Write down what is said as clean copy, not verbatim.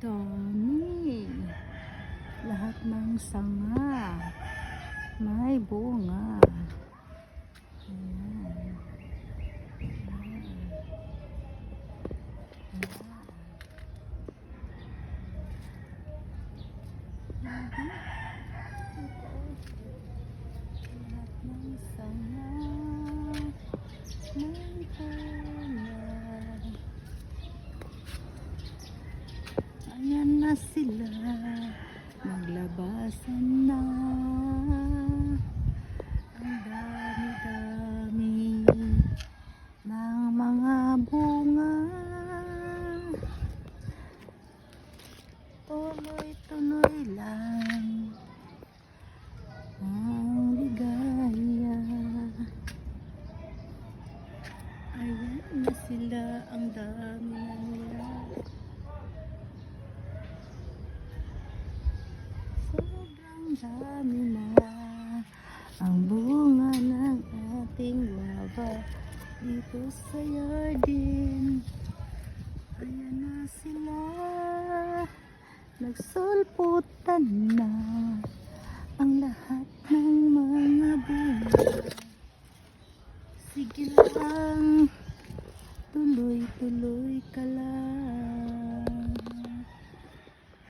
dami. Lahat ng sanga may bunga. Ayan. Lahat ng sanga may bunga. Ayan na sila, naglabasan na. Ang dami-dami ng mga bunga. Tuloy-tuloy lang ang ligaya. Ayan na sila, ang dami na nila. Sobrang dami na ang bunga ng ating guava dito sa garden. Ayan na sila, nagsulputan na ang lahat ng